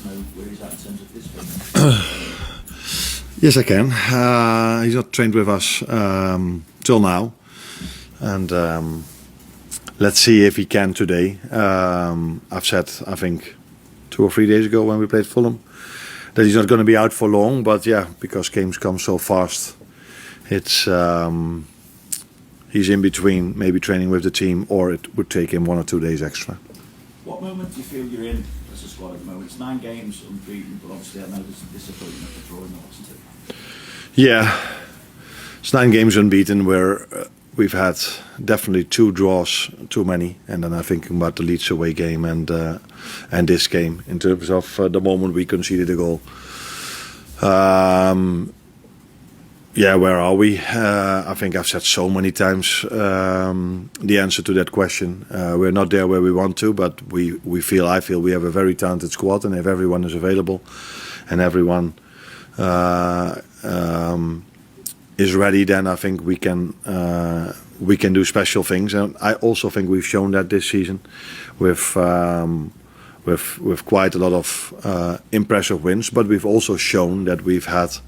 know where he's at in terms of his fitness? Yes, I can. He's not trained with us till now, and let's see if he can today. I've said, I think, 2 or 3 days ago when we played Fulham, that he's not going to be out for long. But yeah, because games come so fast, it's he's in between, maybe training with the team, or it would take him 1 or 2 days extra. What moment do you feel you're in as a squad at the moment? It's 9 games unbeaten, but obviously I know there's disappointment at the drawing, wasn't it? Yeah, it's 9 games unbeaten where we've had definitely 2 draws too many, and then I'm thinking about the Leeds away game and this game in terms of the moment we conceded a goal. Yeah, where are we? I think I've said so many times the answer to that question. We're not there where we want to, but I feel we have a very talented squad, and if everyone is available and everyone is ready, then I think we can do special things. And I also think we've shown that this season with quite a lot of impressive wins, but we've also shown that we've had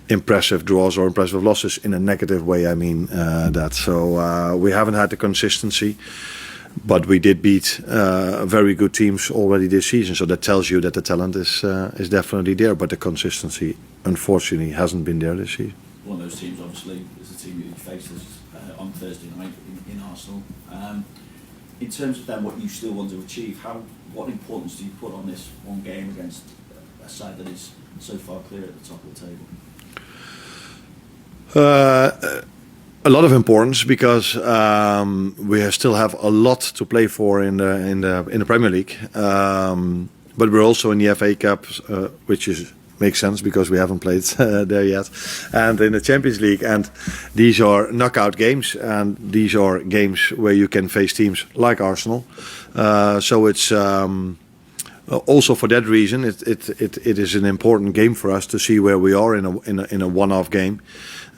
impressive draws or impressive losses in a negative way. I mean that. So we haven't had the consistency, but we did beat very good teams already this season. So that tells you that the talent is definitely there, but the consistency, unfortunately, hasn't been there this season. One of those teams, obviously, is the team that you faced on Thursday night in Arsenal. In terms of then what you still want to achieve, what importance do you put on this one game against a side that is so far clear at the top of the table? A lot of importance, because we still have a lot to play for in the Premier League, but we're also in the FA Cup, which makes sense because we haven't played there yet, and in the Champions League, and these are knockout games, and these are games where you can face teams like Arsenal. So it's also for that reason it is an important game for us to see where we are in a one-off game.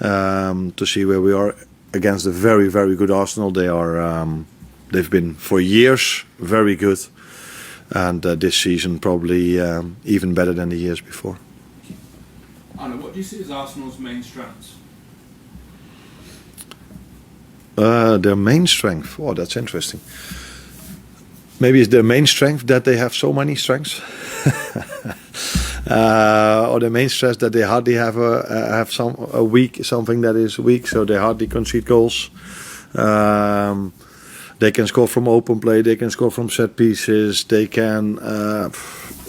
To see where we are against a very, very good Arsenal. They've been for years very good, and this season probably even better than the years before. Anna, what do you see as Arsenal's main strengths? Their main strength? Oh, that's interesting. Maybe it's their main strength that they have so many strengths. Or the main stress that they hardly have something that is weak, so they hardly concede goals. They can score from open play, they can score from set pieces, they can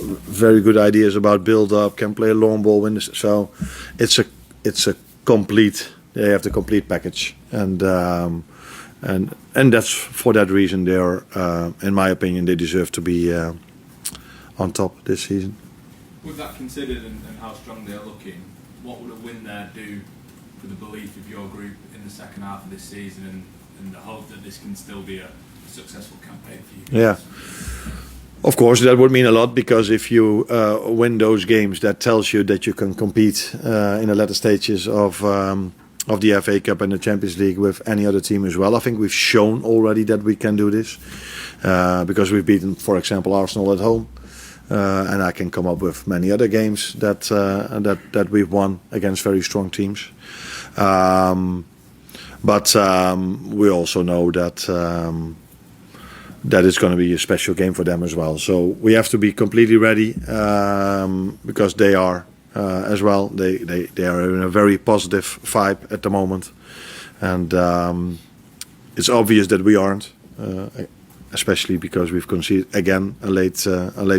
very good ideas about build up, can play a long ball. So it's a complete. They have the complete package, and that's for that reason they are, in my opinion, they deserve to be on top this season. With that considered and how strong they are looking, what would a win there do for the belief of your group in the second half of this season and the hope that this can still be a successful campaign for you guys? Yeah, of course that would mean a lot, because if you win those games, that tells you that you can compete in the latter stages of the FA Cup and the Champions League with any other team as well. I think we've shown already that we can do this because we've beaten, for example, Arsenal at home. And I can come up with many other games that we've won against very strong teams. But we also know that it's going to be a special game for them as well. So we have to be completely ready because they are as well. They are in a very positive vibe at the moment, and it's obvious that we aren't. Especially because we've conceded again a late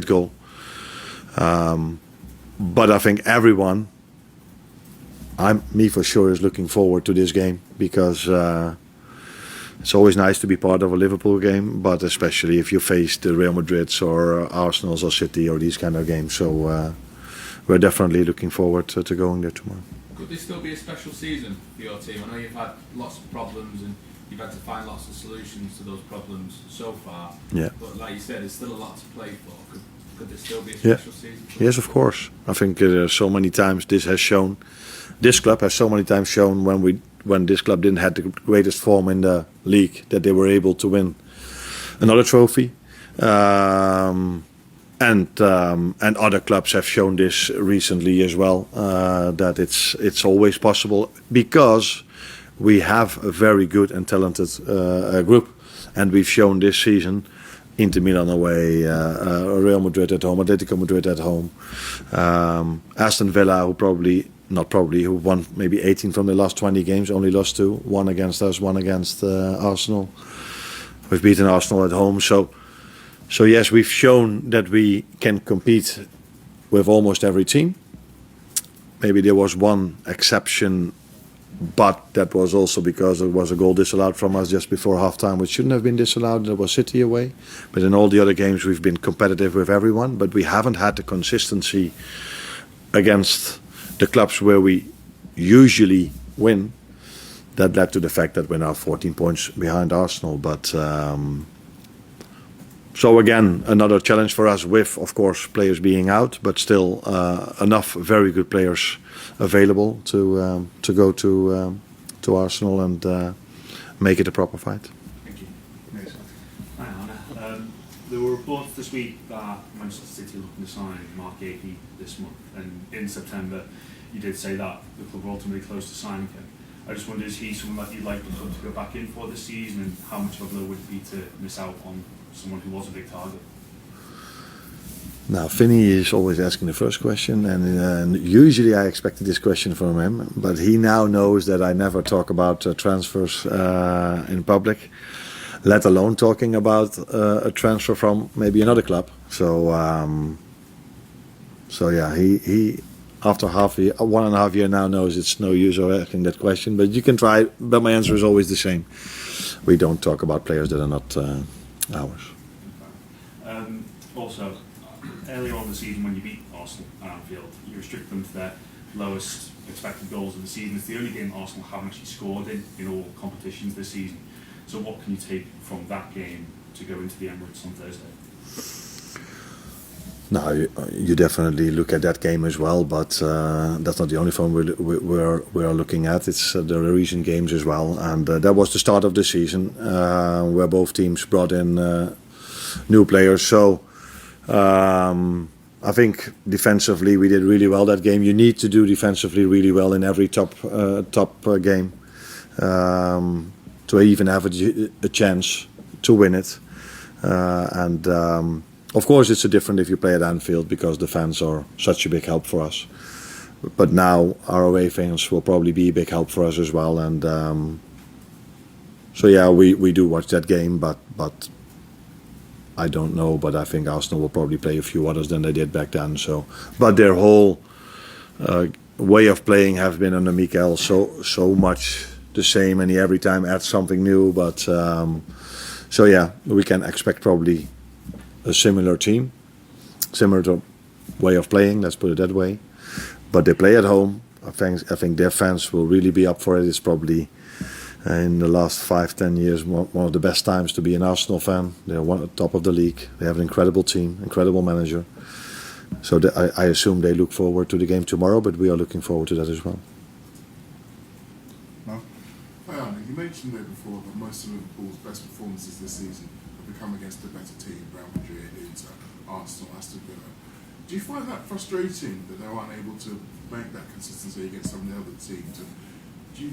goal. But I think everyone, me for sure, is looking forward to this game, because it's always nice to be part of a Liverpool game, but especially if you face the Real Madrids or Arsenals or City or these kind of games. So we're definitely looking forward to going there tomorrow. Could this still be a special season for your team? I know you've had lots of problems and you've had to find lots of solutions to those problems so far. Yeah. But like you said, there's still a lot to play for. Could this still be a special season? Yes, of course. I think so many times this club has so many times shown when this club didn't have the greatest form in the league, that they were able to win another trophy. and other clubs have shown this recently as well, that it's always possible because we have a very good and talented group, and we've shown this season Inter Milan away, Real Madrid at home, Atletico Madrid at home, Aston Villa, who won maybe 18 from the last 20 games, only lost 2, one against us, one against Arsenal. We've beaten Arsenal at home, so yes, we've shown that we can compete with almost every team. Maybe there was one exception, but that was also because there was a goal disallowed from us just before halftime, which shouldn't have been disallowed. That was City away. But in all the other games, we've been competitive with everyone, but we haven't had the consistency against the clubs where we usually win. That led to the fact that we're now 14 points behind Arsenal. But so again, another challenge for us with, of course, players being out, but still enough very good players available to go to Arsenal and make it a proper fight. Thank you. Hi, Anna. There were reports this week that Manchester City are looking to sign Mark Yapi this month, and in September you did say that the club were ultimately close to signing him. I just wonder, is he someone that you'd like the club to go back in for this season, and how much of a blow would it be to miss out on someone who was a big target? Now, Vinny is always asking the first question, and usually I expected this question from him, but he now knows that I never talk about transfers in public, let alone talking about a transfer from maybe another club. So yeah, he after 1.5 years now knows it's no use of asking that question, but you can try, but my answer is always the same. We don't talk about players that are not ours. Also, earlier on the season when you beat Arsenal at Anfield, you restricted them to their lowest expected goals of the season. It's the only game Arsenal haven't actually scored in all competitions this season. So what can you take from that game to go into the Emirates on Thursday? No, you definitely look at that game as well, but that's not the only one we are looking at. It's the recent games as well, and that was the start of the season where both teams brought in new players. So I think defensively we did really well that game. You need to do defensively really well in every top game to even have a chance to win it, and. Of course, it's different if you play at Anfield because the fans are such a big help for us. But now our away fans will probably be a big help for us as well. And so yeah, we do watch that game, but I don't know. But I think Arsenal will probably play a few others than they did back then. So, but their whole way of playing have been under Mikel so much the same, and he every time adds something new. But so yeah, we can expect probably a similar team, similar to way of playing, let's put it that way. But they play at home. I think their fans will really be up for it. It's probably in the last 5-10 years one of the best times to be an Arsenal fan. They're top of the league. They have an incredible team, incredible manager. So I assume they look forward to the game tomorrow, but we are looking forward to that as well. Hi Arnie, you mentioned there before that most of Liverpool's best performances this season have become against the better team, Real Madrid, Inter, Arsenal, Aston Villa. Do you find that frustrating that they're unable to make that consistency against some of the other teams? And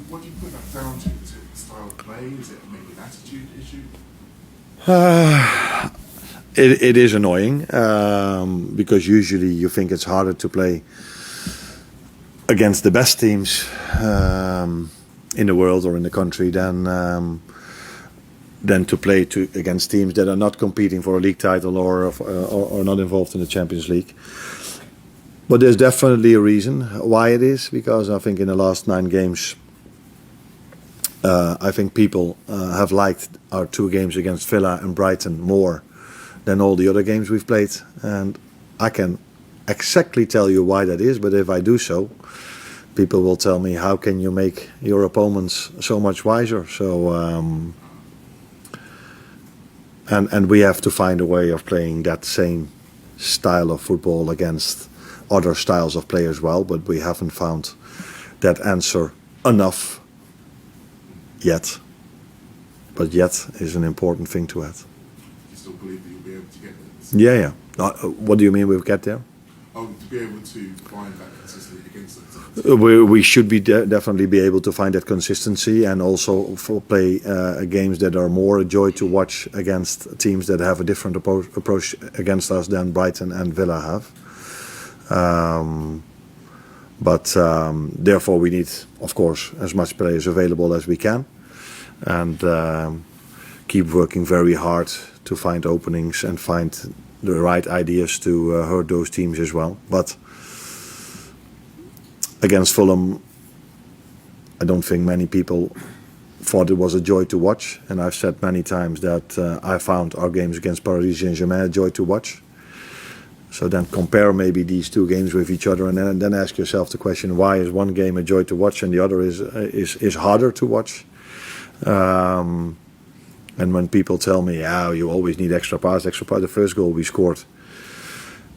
what do you put that down to? Is it style of play? Is it maybe an attitude issue? It is annoying because usually you think it's harder to play against the best teams in the world or in the country than to play against teams that are not competing for a league title or not involved in the Champions League. But there's definitely a reason why it is, because I think in the last 9 games, I think people have liked our 2 games against Villa and Brighton more than all the other games we've played. And I can exactly tell you why that is, but if I do so, people will tell me, how can you make your opponents so much wiser? So, and we have to find a way of playing that same style of football against other styles of play as well, but we haven't found that answer enough yet. But yet is an important thing to add. Do you still believe that you'll be able to get the Yeah. What do you mean we'll get there? To be able to find that consistency against them. We should be definitely be able to find that consistency, and also play games that are more a joy to watch against teams that have a different approach against us than Brighton and Villa have. Therefore we need, of course, as much players available as we can, and keep working very hard to find openings and find the right ideas to hurt those teams as well. But against Fulham, I don't think many people thought it was a joy to watch, and I've said many times that I found our games against Paris Saint-Germain a joy to watch. So then compare maybe these two games with each other, and then ask yourself the question: why is one game a joy to watch and the other is harder to watch? And when people tell me, "Yeah, you always need extra pass," the first goal we scored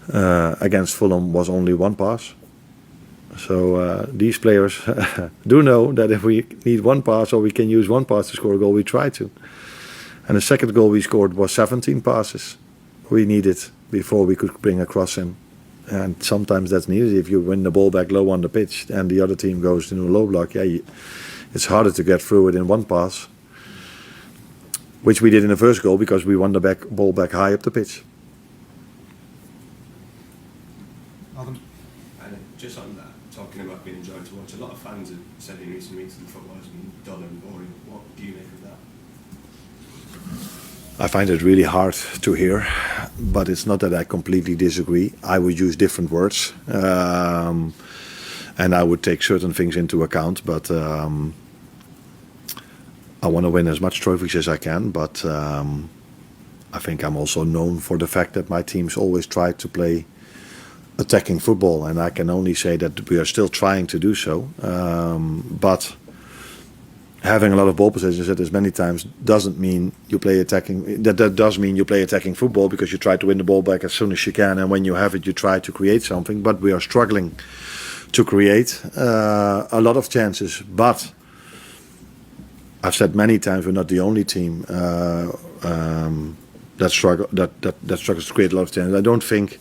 against Fulham was only one pass. So these players do know that if we need one pass, or we can use one pass to score a goal, we try to. And the second goal we scored was 17 passes we needed before we could bring a cross in. And sometimes that's needed. If you win the ball back low on the pitch and the other team goes into a low block, it's harder to get through it in one pass, which we did in the first goal because we won the ball back high up the pitch. Adam? And just on that, talking about being enjoyable to watch, a lot of fans have said in recent weeks that football has been dull and boring. What do you make of that? I find it really hard to hear, but it's not that I completely disagree. I would use different words, and I would take certain things into account, but I want to win as much trophies as I can, but I think I'm also known for the fact that my teams always try to play attacking football, and I can only say that we are still trying to do so. But having a lot of ball possession, as I said as many times, doesn't mean you play attacking. That does mean you play attacking football, because you try to win the ball back as soon as you can, and when you have it, you try to create something. But we are struggling to create a lot of chances. But I've said many times we're not the only team that struggles to create a lot of chances. I don't think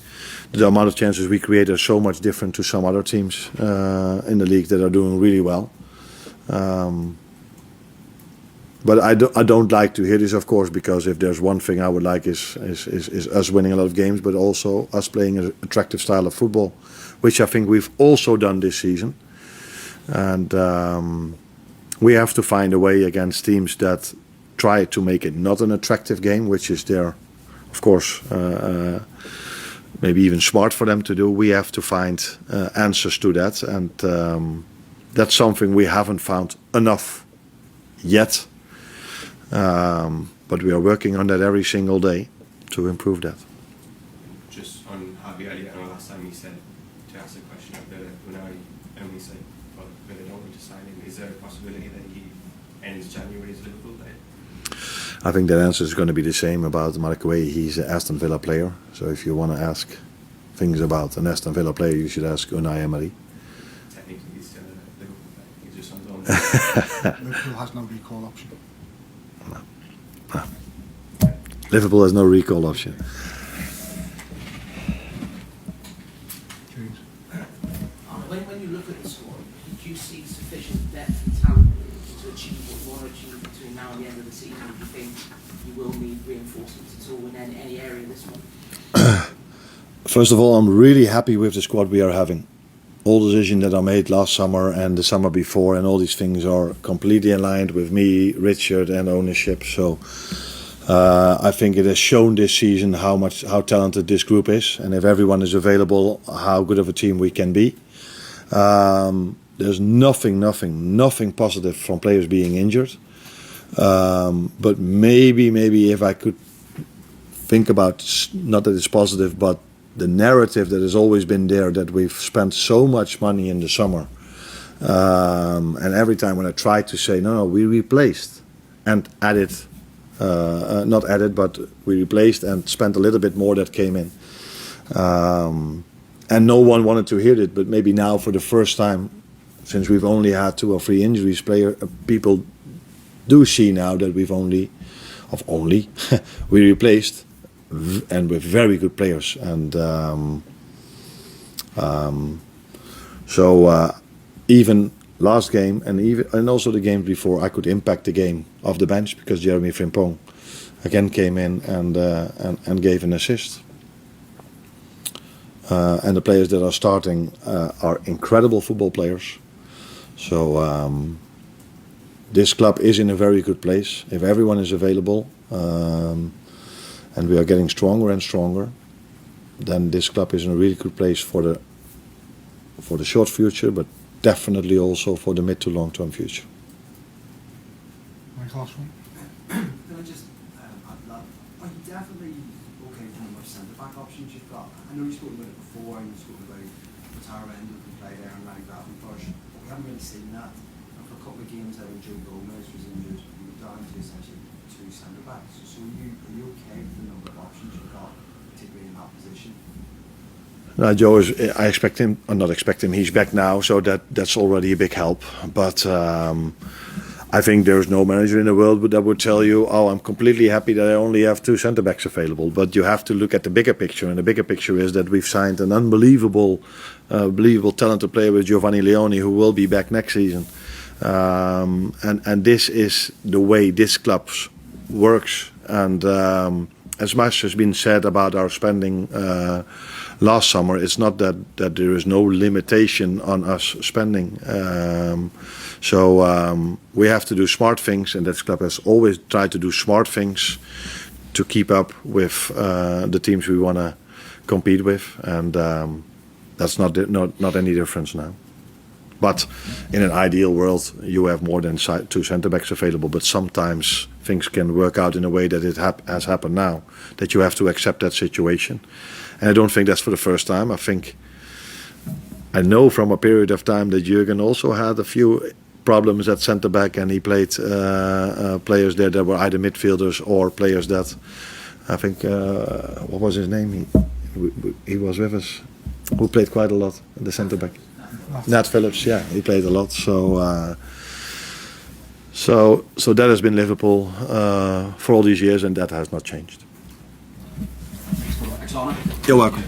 the amount of chances we create are so much different to some other teams in the league that are doing really well. But I don't like to hear this, of course, because if there's one thing I would like is us winning a lot of games, but also us playing an attractive style of football, which I think we've also done this season. And we have to find a way against teams that try to make it not an attractive game, which is their, of course, maybe even smart for them to do. We have to find answers to that, and that's something we haven't found enough yet. But we are working on that every single day to improve that. Just on Harvey earlier, I know last time you said to ask the question of Villa, when I only said, well, Villa don't want to sign him, is there a possibility that he ends January's Liverpool day? I think that answer is going to be the same about Mark Way. He's an Aston Villa player, so if you want to ask things about an Aston Villa player, you should ask Unai Emery. Technically, he's still a Liverpool player. He's just on his own. Liverpool has no recall option. No. Liverpool has no recall option. James? When you look at the squad, do you see sufficient depth and talent to achieve what you want to achieve between now and the end of the season? Do you think you will need reinforcements at all in any area this one? First of all, I'm really happy with the squad we are having. All the decisions that are made last summer and the summer before, and all these things are completely aligned with me, Richard, and ownership. So I think it has shown this season how talented this group is, and if everyone is available, how good of a team we can be. There's nothing positive from players being injured. But maybe if I could think about, not that it's positive, but the narrative that has always been there, that we've spent so much money in the summer, and every time when I try to say no, we replaced and added, not added, but we replaced and spent a little bit more that came in, and no one wanted to hear it. But maybe now, for the first time since we've only had 2 or 3 injuries, people do see now that we replaced and with very good players. And so even last game and also the game before, I could impact the game off the bench because Jeremy Frimpong again came in and gave an assist. And the players that are starting are incredible football players. So this club is in a very good place. If everyone is available and we are getting stronger and stronger, then this club is in a really good place for the short future, but definitely also for the mid to long term future. My last one. Can I just add that? Are you definitely okay with the number of centre back options you've got? I know you spoke about it before, and you spoke about Tarvin who can play there and Ryan Gravenberch, but we haven't really seen that. And for a couple of games, I think Joe Gomez was injured. We were down to essentially 2 centre backs. So are you okay with the number of options you've got, particularly in that position? Joe is. I expect him, or not expect him. He's back now, so that's already a big help. But I think there is no manager in the world that would tell you, "Oh, I'm completely happy that I only have 2 centre backs available." But you have to look at the bigger picture, and the bigger picture is that we've signed an unbelievable, talented player with Giovanni Leoni, who will be back next season. And this is the way this club works. And as much has been said about our spending last summer, it's not that there is no limitation on us spending. So we have to do smart things, and this club has always tried to do smart things to keep up with the teams we want to compete with, and that's not any difference now. But in an ideal world, you have more than 2 centre backs available. But sometimes things can work out in a way that it has happened now, that you have to accept that situation. And I don't think that's for the first time. I know from a period of time that Jürgen also had a few problems at centre back, and he played players there that were either midfielders or players that, I think, what was his name? He was with us, who played quite a lot at the centre back. Nat Phillips, yeah, he played a lot. So that has been Liverpool for all these years, and that has not changed. Thanks, Connor. You're welcome.